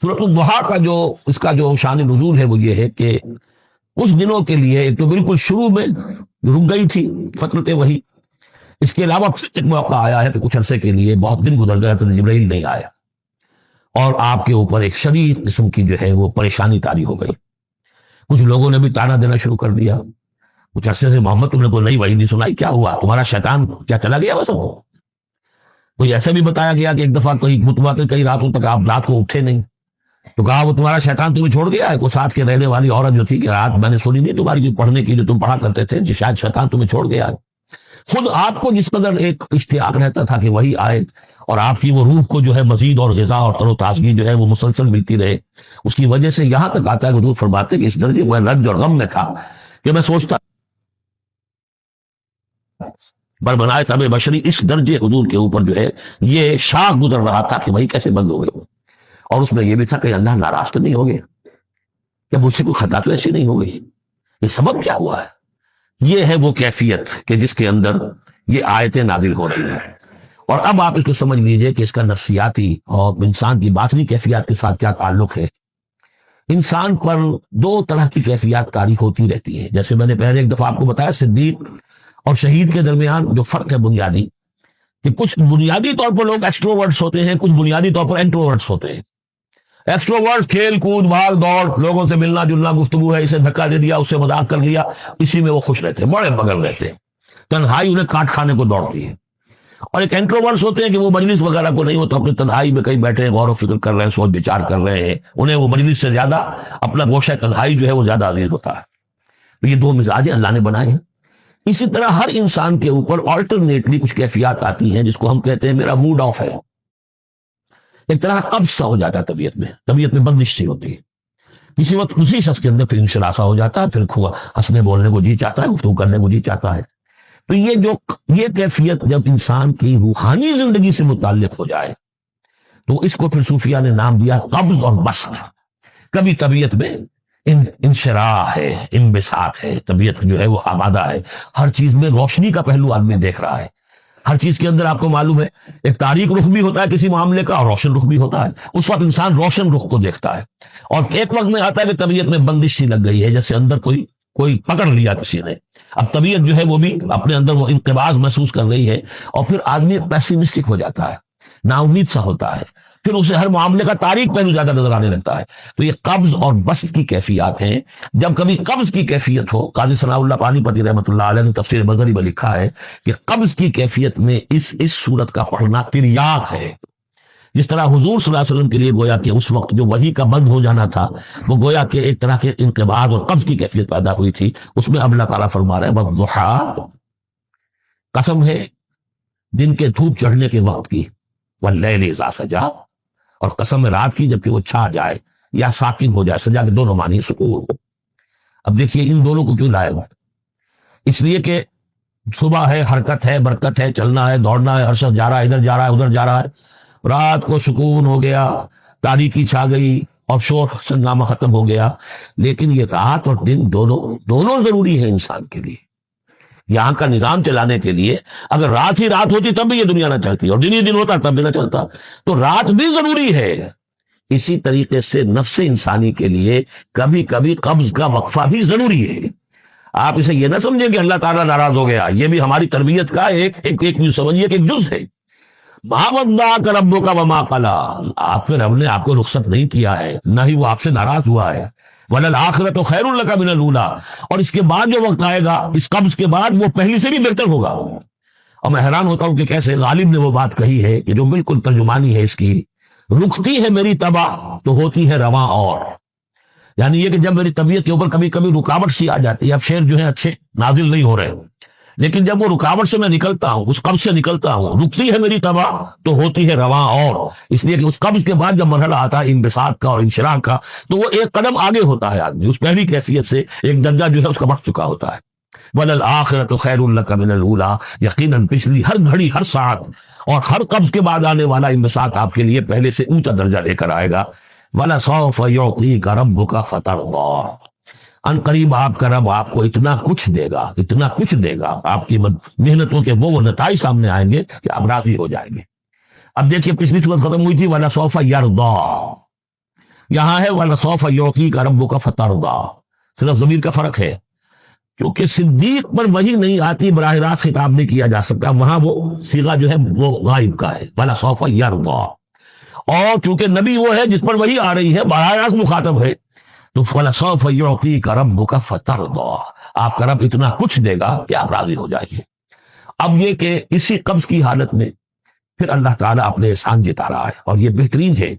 سورۃ الضحیٰ کا جو اس کا جو شان نزول ہے وہ یہ ہے کہ کچھ دنوں کے لیے ایک تو بالکل شروع میں رک گئی تھی فترت وحی، اس کے علاوہ پھر ایک موقع آیا ہے کہ کچھ عرصے کے لیے بہت دن گزر گیا تو جبرائیل نہیں آیا، اور آپ کے اوپر ایک شدید قسم کی جو ہے وہ پریشانی طاری ہو گئی۔ کچھ لوگوں نے بھی تانا دینا شروع کر دیا، کچھ عرصے سے محمد تم نے کوئی نئی وحی نہیں سنائی، کیا ہوا تمہارا شیطان کیا چلا گیا؟ بس کوئی ایسا بھی بتایا گیا کہ ایک دفعہ کہیں متواتر کئی راتوں تک آپ رات کو اٹھے نہیں، تو کہا وہ تمہارا شیطان تمہیں چھوڑ گیا ہے۔ کوئی ساتھ کے رہنے والی عورت جو تھی کہ رات میں نے سنی نہیں تمہاری جو پڑھنے کی جو تم پڑھا کرتے تھے کہ شاید شیطان تمہیں چھوڑ گیا ہے۔ خود آپ کو جس قدر ایک اشتیاق رہتا تھا کہ وہی آئے اور آپ کی وہ روح کو جو ہے مزید اور غذا اور تر و تازگی جو ہے وہ مسلسل ملتی رہے، اس کی وجہ سے یہاں تک آتا ہے کہ حضور فرماتے کہ اس درجے وہ رنج اور غم میں تھا کہ میں سوچتا بر بنائے تب بشری، اس درجے حضور کے اوپر جو ہے یہ شاخ گزر رہا تھا کہ وہی کیسے بند ہو گئے، اور اس میں یہ بھی تھا کہ اللہ ناراض تو نہیں ہو گیا، کہ مجھ سے کوئی خطا تو ایسی نہیں ہو گئی، یہ سبب کیا ہوا ہے؟ یہ ہے وہ کیفیت کہ جس کے اندر یہ آیتیں نازل ہو رہی ہیں۔ اور اب آپ اس کو سمجھ لیجئے کہ اس کا نفسیاتی اور انسان کی باطنی کیفیات کے ساتھ کیا تعلق ہے۔ انسان پر دو طرح کی کیفیات طاری ہوتی رہتی ہیں، جیسے میں نے پہلے ایک دفعہ آپ کو بتایا صدیق اور شہید کے درمیان جو فرق ہے بنیادی، کہ کچھ بنیادی طور پر لوگ ایکسٹروورٹس ہوتے ہیں، کچھ بنیادی طور پر انٹروورٹس ہوتے ہیں۔ ایکسٹروورٹس کھیل کود بھاگ دوڑ، لوگوں سے ملنا جلنا، گفتگو ہے، اسے دھکا دے دیا، اسے مذاق کر لیا، اسی میں وہ خوش رہتے ہیں، بڑے مگر رہتے ہیں، تنہائی انہیں کاٹ کھانے کو دوڑتی ہے۔ اور ایک انٹروورٹس ہوتے ہیں کہ وہ مجلس وغیرہ کو نہیں، وہ تو اپنی تنہائی میں کہیں بیٹھے غور و فکر کر رہے ہیں، سوچ بچار کر رہے ہیں، انہیں وہ مجلس سے زیادہ اپنا گوشہ تنہائی جو ہے وہ زیادہ عزیز ہوتا ہے۔ تو یہ دو مزاج اللہ نے بنائے ہیں۔ اسی طرح ہر انسان کے اوپر آلٹرنیٹلی کچھ کیفیات آتی ہیں جس کو ہم کہتے ہیں میرا موڈ آف ہے، ایک طرح قبض سا ہو جاتا ہے، طبیعت میں بندش سی ہوتی ہے، کسی وقت اسی شخص کے اندر پھر انشراح سا ہو جاتا ہے، پھر ہنسنے بولنے کو جی چاہتا ہے، گفتگو کرنے کو جی چاہتا ہے۔ تو یہ کیفیت جب انسان کی روحانی زندگی سے متعلق ہو جائے تو اس کو پھر صوفیہ نے نام دیا قبض اور بسط۔ کبھی طبیعت میں انشراح ہے، انبساط ہے، طبیعت جو ہے وہ آبادہ ہے، ہر چیز میں روشنی کا پہلو آدمی دیکھ رہا ہے، ہر چیز کے اندر آپ کو معلوم ہے ایک تاریک رخ بھی ہوتا ہے کسی معاملے کا اور روشن رخ بھی ہوتا ہے، اس وقت انسان روشن رخ کو دیکھتا ہے۔ اور ایک وقت میں آتا ہے کہ طبیعت میں بندش سی لگ گئی ہے، جیسے اندر کوئی پکڑ لیا کسی نے، اب طبیعت جو ہے وہ بھی اپنے اندر وہ انقباض محسوس کر رہی ہے، اور پھر آدمی پیسیمسٹک ہو جاتا ہے، نا امید سا ہوتا ہے، پھر اسے ہر معاملے کا تاریک پہلو زیادہ نظر آنے لگتا ہے۔ تو یہ قبض اور بسط کی کیفیات ہیں۔ جب کبھی قبض کی کیفیت ہو، قاضی ثناء اللہ پانی پتی رحمۃ اللہ علیہ نے تفسیر بزری میں لکھا ہے کہ قبض کی کیفیت میں اس صورت کا پڑھنا تریاق ہے، جس طرح حضور صلی اللہ علیہ وسلم کے لیے گویا کہ اس وقت جو وحی کا بند ہو جانا تھا وہ گویا کہ ایک طرح کے انقباض اور قبض کی کیفیت پیدا ہوئی تھی، اس میں اب اللہ تعالیٰ فرما رہے ہیں والضحیٰ، قسم ہے دن کے دھوپ چڑھنے کے وقت کی، واللیل اذا سجا، اور قسم ہے رات کی جبکہ وہ چھا جائے یا ساکن ہو جائے، سجا کے دونوں معنی سکون۔ اب دیکھیے ان دونوں کو کیوں لائے گا؟ اس لیے کہ صبح ہے، حرکت ہے، برکت ہے، چلنا ہے، دوڑنا ہے، ہر شخص جا رہا ہے، ادھر جا رہا ہے، ادھر جا رہا ہے، رات کو سکون ہو گیا، تاریکی چھا گئی اور شور سنگامہ ختم ہو گیا۔ لیکن یہ رات اور دن دونوں ضروری ہے انسان کے لیے، یہاں کا نظام چلانے کے لیے۔ اگر رات ہی رات ہوتی تب بھی یہ دنیا نہ چلتی، اور دن ہی دن ہوتا تب بھی نہ چلتا، تو رات بھی ضروری ہے۔ اسی طریقے سے نفس انسانی کے لیے کبھی کبھی قبض کا وقفہ بھی ضروری ہے۔ آپ اسے یہ نہ سمجھیں کہ اللہ تعالیٰ ناراض ہو گیا، یہ بھی ہماری تربیت کا ایک سمجھیے کہ ایک جز ہے۔ ما ودعک ربک وما قلی، آپ کے رب نے آپ کو رخصت نہیں کیا ہے، نہ ہی وہ آپ سے ناراض ہوا ہے۔ وَلَلْآخِرَةُ خَيْرٌ لَكَ مِنَ الْأُولَىٰ، اور اس کے بعد جو وقت آئے گا اس قبض کے بعد وہ پہلی سے بھی بہتر ہوگا۔ اور میں حیران ہوتا ہوں کہ کیسے غالب نے وہ بات کہی ہے کہ جو بالکل ترجمانی ہے اس کی، رکتی ہے میری طبع تو ہوتی ہے رواں اور، یعنی یہ کہ جب میری طبیعت کے اوپر کبھی کبھی رکاوٹ سی آ جاتی ہے، اب شعر جو ہے اچھے نازل نہیں ہو رہے، لیکن جب وہ رکاوٹ سے میں نکلتا ہوں، اس قبض سے نکلتا ہوں، رکتی ہے میری طبع تو ہوتی ہے رواں اور، اس لیے کہ اس قبض کے بعد جب مرحلہ آتا ہے انبساط کا اور انشراح کا تو وہ ایک قدم آگے ہوتا ہے، آدمی اس پہلی کیفیت سے ایک درجہ جو ہے اس کا بڑھ چکا ہوتا ہے۔ وَلَلْآخِرَةُ خَيْرٌ لَكَ مِنَ الْأُولَىٰ، یقیناً پچھلی ہر گھڑی، ہر ساعت اور ہر قبض کے بعد آنے والا انبساط آپ کے لیے پہلے سے اونچا درجہ لے کر آئے گا۔ وَلَسَوْفَ يُعْطِيكَ رَبُّكَ فَتَرْضَىٰ، ان قریب آپ کا رب آپ کو اتنا کچھ دے گا، اتنا کچھ دے گا، آپ کی محنتوں کے وہ نتائج سامنے آئیں گے کہ آپ راضی ہو جائیں گے۔ اب دیکھیے پچھلی صورت ختم ہوئی تھی وَلَسَوْفَ يَرْضَىٰ، یہاں ہے وَلَسَوْفَ يُعْطِيكَ رَبُّكَ فَتَرْضَىٰ، صرف ضمیر کا فرق ہے، کیونکہ صدیق پر وحی نہیں آتی، براہ راست خطاب نہیں کیا جا سکتا، وہاں وہ صیغہ جو ہے وہ غائب کا ہے، وَلَسَوْفَ يَرْضَىٰ، اور چونکہ نبی وہ ہے جس پر وحی آ رہی ہے، براہ راست مخاطب ہے، تو وَلَسَوْفَ يُعْطِيكَ رَبُّكَ فَتَرْضَىٰ، آپ کا رب اتنا کچھ دے گا کہ آپ راضی ہو جائیں گے۔ اب یہ کہ اسی قبض کی حالت میں پھر اللہ تعالیٰ اپنے احسان جتا رہا ہے، اور یہ بہترین ہے،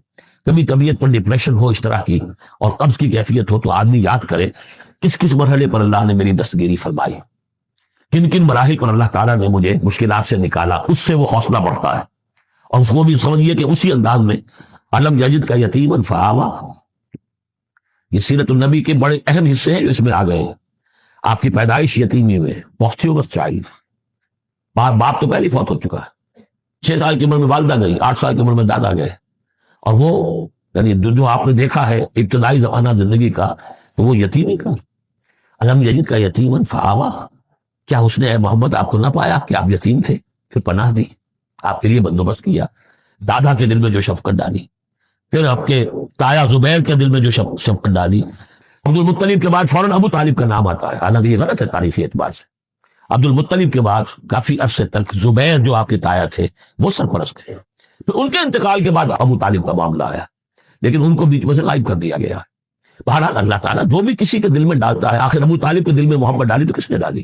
کبھی طبیعت پر ڈپریشن ہو اس طرح کی اور قبض کی کیفیت ہو تو آدمی یاد کرے کس کس مرحلے پر اللہ نے میری دستگیری فرمائی، کن کن مراحل پر اللہ تعالیٰ نے مجھے مشکلات سے نکالا، اس سے وہ حوصلہ بڑھتا ہے، اور اس کو بھی سمجھیے کہ اسی انداز میں علم یجد کا یتیما فآویٰ، یہ سیرت النبی کے بڑے اہم حصے ہیں جو اس میں آ گئے ہیں۔ آپ کی پیدائش یتیمی میں، posthumous چائلڈ، باپ تو پہلے فوت ہو چکا ہے، 6 سال کی عمر میں والدہ گئی، 8 سال کی عمر میں دادا گئے، اور وہ یعنی جو آپ نے دیکھا ہے ابتدائی زمانہ زندگی کا، تو وہ یتیمی کا، علم یجد کا یتیما فآویٰ، کیا اس نے اے محمد آپ کو نہ پایا کہ آپ یتیم تھے، پھر پناہ دی، آپ کے لیے بندوبست کیا، دادا کے دل میں جو شفقت ڈالی، پھر آپ کے تایا زبیر کے دل میں جو شفقت ڈالی، عبد المطلب کے بعد فوراً ابو طالب کا نام آتا ہے، حالانکہ یہ غلط ہے تاریخی اعتبار سے، عبد المطلب کے بعد کافی عرصے تک زبیر جو آپ کے تایا تھے وہ سرپرست تھے، پھر ان کے انتقال کے بعد ابو طالب کا معاملہ آیا، لیکن ان کو بیچ میں سے غائب کر دیا گیا۔ بہرحال اللہ تعالیٰ جو بھی کسی کے دل میں ڈالتا ہے، آخر ابو طالب کے دل میں محبت ڈالی تو کس نے ڈالی؟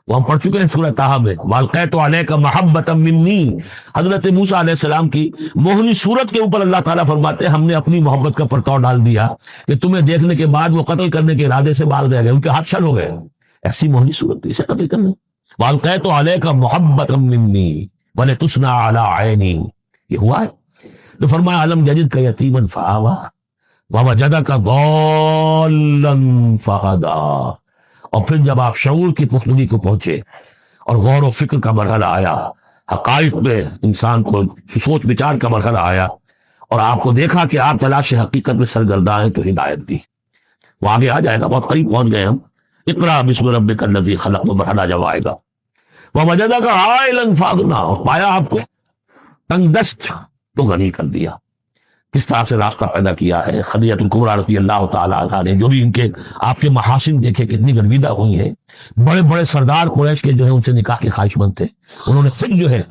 وہ ہم پڑھ چکے ہیں سورہ طٰہٰ میں، وَأَلْقَيْتُ عَلَيْكَ مَحَبَّةً مِّنِّي، حضرت موسیٰ علیہ السلام کی موہنی صورت کے اوپر اللہ تعالیٰ فرماتے ہیں ہم نے اپنی محبت کا پرتو ڈال دیا کہ تمہیں دیکھنے کے بعد وہ قتل کرنے کے ارادے سے باز رہ گئے، ان کے ہاتھ شل ہو گئے، ایسی موہنی صورت تھی، اسے قتل کرنا۔ وَأَلْقَيْتُ عَلَيْكَ مَحَبَّةً مِّنِّي وَلِتُصْنَعَ عَلَىٰ عَيْنِي، یہ ہوا ہے۔ تو فرمایا علم یجدک یتیما فآویٰ ووجدک ضالا فہدیٰ، اور پھر جب آپ شعور کی پختگی کو پہنچے اور غور و فکر کا مرحلہ آیا، حقائق میں انسان کو سوچ بچار کا مرحلہ آیا، اور آپ کو دیکھا کہ آپ تلاش حقیقت میں سرگرداں ہیں، تو ہدایت دی۔ وہ آگے آ جائے گا، بہت قریب پہنچ گئے ہم، اقرأ بسم ربک الذی خلق، تو مرحلہ جب آئے گا، ووجدک عائلا فاغنیٰ، اور پایا آپ کو تنگ دست تو غنی کر دیا۔ کس طرح سے راستہ پیدا کیا ہے خدیجہ الکبریٰ رضی اللہ تعالیٰ عنہا نے، جو بھی ان کے آپ کے محاسن دیکھے کتنی گرویدہ ہوئی ہیں، بڑے بڑے سردار قریش کے جو ہے ان سے نکاح کے خواہش مند تھے، انہوں نے خود جو ہے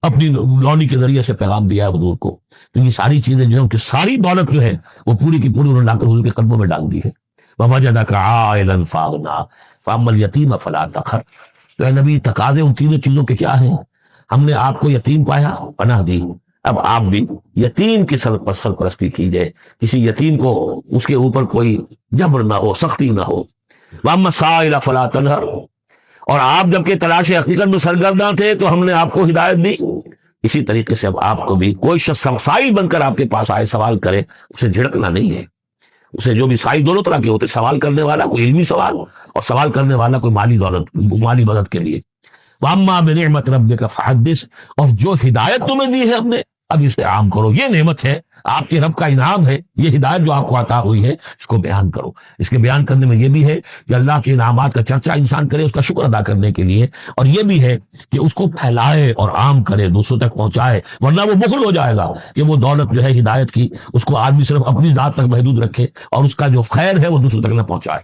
اپنی لونی کے ذریعے سے پیغام دیا ہے حضور کو، تو یہ ساری چیزیں جو ہے ان کی ساری دولت جو ہے وہ پوری کی پوری انہوں نے لا کر حضور کے قدموں میں ڈال دی ہے۔ وَوَجَدَكَ عَائِلًا فَأَغْنَىٰ فَأَمَّا الْيَتِيمَ فَلَا تَقْهَرْ، تو اے نبی تقاضے ان تینوں چیزوں کے کیا ہیں؟ ہم نے آپ کو یتیم پایا، پناہ دی، اب آپ بھی یتیم کی سرپرستی کیجئے، کسی یتیم کو اس کے اوپر کوئی جبر نہ ہو، سختی نہ ہو۔ وَأَمَّا السَّائِلَ فَلَا تَنْهَرْ، اور آپ جبکہ تلاش حقیقت میں سرگرداں تھے تو ہم نے آپ کو ہدایت دی، اسی طریقے سے اب آپ کو بھی کوئی شخص سائل بن کر آپ کے پاس آئے، سوال کرے، اسے جھڑکنا نہیں ہے، اسے جو بھی سائل دونوں طرح کے ہوتے، سوال کرنے والا کوئی علمی سوال اور سوال کرنے والا کوئی مالی دولت، مالی مدد کے لیے۔ وَأَمَّا بِنِعْمَةِ رَبِّكَ فَحَدِّثْ، اور جو ہدایت تمہیں دی ہے ہم نے اب اسے عام کرو، یہ نعمت ہے، آپ کے رب کا انعام ہے، یہ ہدایت جو آپ کو عطا ہوئی ہے اس کو بیان کرو۔ اس کے بیان کرنے میں یہ بھی ہے کہ اللہ کے انعامات کا چرچا انسان کرے اس کا شکر ادا کرنے کے لیے، اور یہ بھی ہے کہ اس کو پھیلائے اور عام کرے، دوسروں تک پہنچائے، ورنہ وہ بخل ہو جائے گا کہ وہ دولت جو ہے ہدایت کی اس کو آدمی صرف اپنی ذات تک محدود رکھے اور اس کا جو خیر ہے وہ دوسروں تک نہ پہنچائے۔